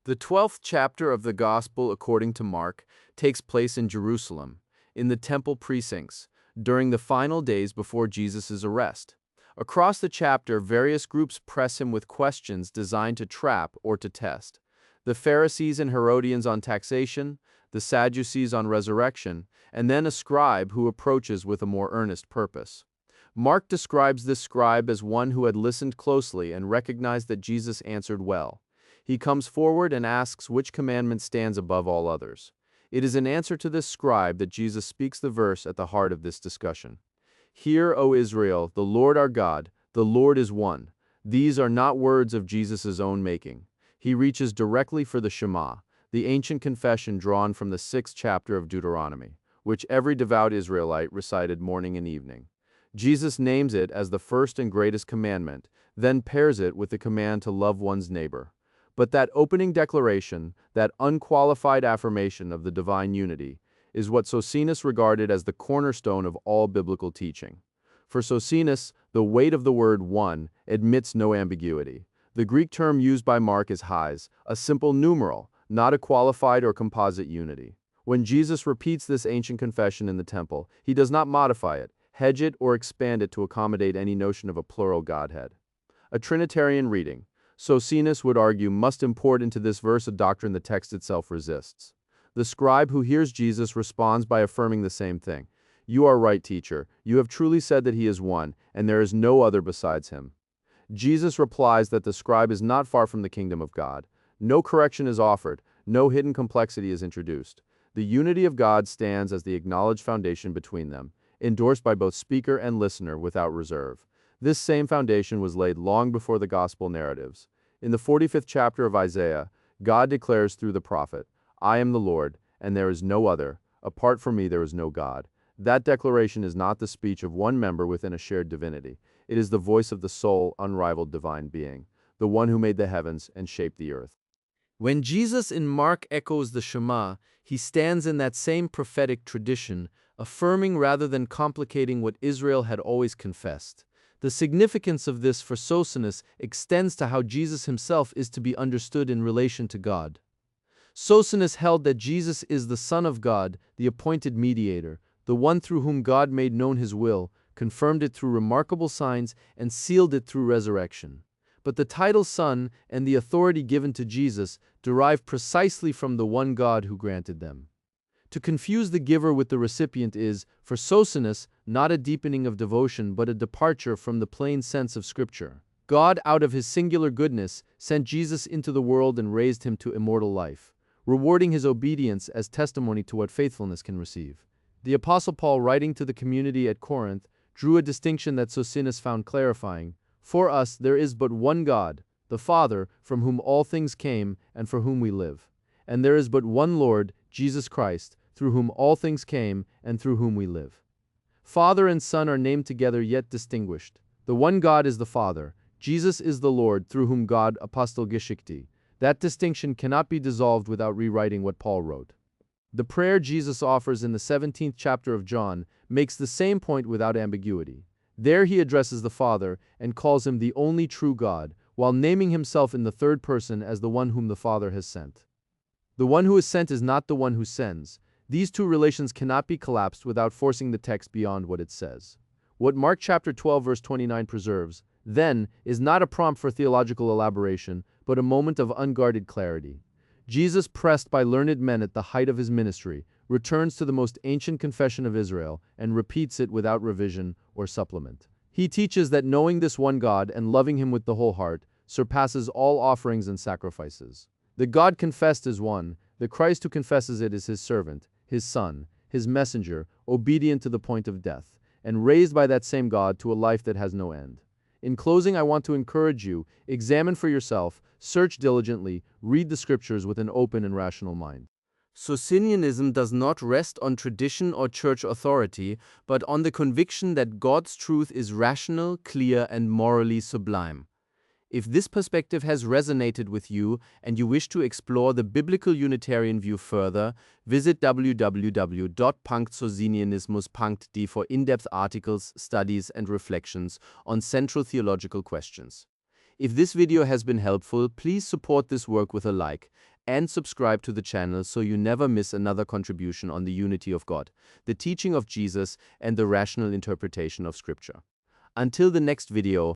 The 12th chapter of the Gospel according to Mark takes place in Jerusalem, in the temple precincts, during the final days before Jesus' arrest. Across the chapter, various groups press him with questions designed to trap or to test. The Pharisees and Herodians on taxation, the Sadducees on resurrection, and then a scribe who approaches with a more earnest purpose. Mark describes this scribe as one who had listened closely and recognized that Jesus answered well. He comes forward and asks which commandment stands above all others. It is in answer to this scribe that Jesus speaks the verse at the heart of this discussion. Hear, O Israel, the Lord our God, the Lord is one. These are not words of Jesus' own making. He reaches directly for the Shema, the ancient confession drawn from the 6th chapter of Deuteronomy, which every devout Israelite recited morning and evening. Jesus names it as the first and greatest commandment, then pairs it with the command to love one's neighbor. But that opening declaration, that unqualified affirmation of the divine unity, is what Socinus regarded as the cornerstone of all biblical teaching. For Socinus, the weight of the word one admits no ambiguity. The Greek term used by Mark is hais, a simple numeral, not a qualified or composite unity. When Jesus repeats this ancient confession in the temple, he does not modify it, hedge it, or expand it to accommodate any notion of a plural Godhead. A Trinitarian reading, Socinus would argue, must import into this verse a doctrine the text itself resists. The scribe who hears Jesus responds by affirming the same thing. You are right, teacher. You have truly said that he is one, and there is no other besides him. Jesus replies that the scribe is not far from the kingdom of God. No correction is offered, no hidden complexity is introduced. The unity of God stands as the acknowledged foundation between them, endorsed by both speaker and listener without reserve. This same foundation was laid long before the gospel narratives. In the 45th chapter of Isaiah, God declares through the prophet, I am the Lord, and there is no other. Apart from me there is no God. That declaration is not the speech of one member within a shared divinity. It is the voice of the sole, unrivaled divine being, the one who made the heavens and shaped the earth. When Jesus in Mark echoes the Shema, he stands in that same prophetic tradition, affirming rather than complicating what Israel had always confessed. The significance of this for Socinus extends to how Jesus himself is to be understood in relation to God. Socinus held that Jesus is the Son of God, the appointed mediator, the one through whom God made known his will, confirmed it through remarkable signs, and sealed it through resurrection. But the title Son and the authority given to Jesus derive precisely from the one God who granted them. To confuse the giver with the recipient is, for Socinus, not a deepening of devotion but a departure from the plain sense of Scripture. God, out of his singular goodness, sent Jesus into the world and raised him to immortal life, rewarding his obedience as testimony to what faithfulness can receive. The Apostle Paul, writing to the community at Corinth, drew a distinction that Socinus found clarifying. For us there is but one God, the Father, from whom all things came and for whom we live. And there is but one Lord, Jesus Christ, through whom all things came and through whom we live. Father and Son are named together yet distinguished. The one God is the Father. Jesus is the Lord, through whom God apostelgeschickte. That distinction cannot be dissolved without rewriting what Paul wrote. The prayer Jesus offers in the 17th chapter of John makes the same point without ambiguity. There he addresses the Father and calls him the only true God, while naming himself in the third person as the one whom the Father has sent. The one who is sent is not the one who sends. These two relations cannot be collapsed without forcing the text beyond what it says. What Mark chapter 12 verse 29 preserves, then, is not a prompt for theological elaboration, but a moment of unguarded clarity. Jesus, pressed by learned men at the height of his ministry, returns to the most ancient confession of Israel and repeats it without revision or supplement. He teaches that knowing this one God and loving him with the whole heart surpasses all offerings and sacrifices. The God confessed is one, the Christ who confesses it is his servant, his Son, his messenger, obedient to the point of death, and raised by that same God to a life that has no end. In closing, I want to encourage you, examine for yourself, search diligently, read the Scriptures with an open and rational mind. Socinianism does not rest on tradition or church authority, but on the conviction that God's truth is rational, clear, and morally sublime. If this perspective has resonated with you and you wish to explore the biblical Unitarian view further, visit www.socinianismus.de for in-depth articles, studies, and reflections on central theological questions. If this video has been helpful, please support this work with a like, and subscribe to the channel so you never miss another contribution on the unity of God, the teaching of Jesus, and the rational interpretation of Scripture. Until the next video,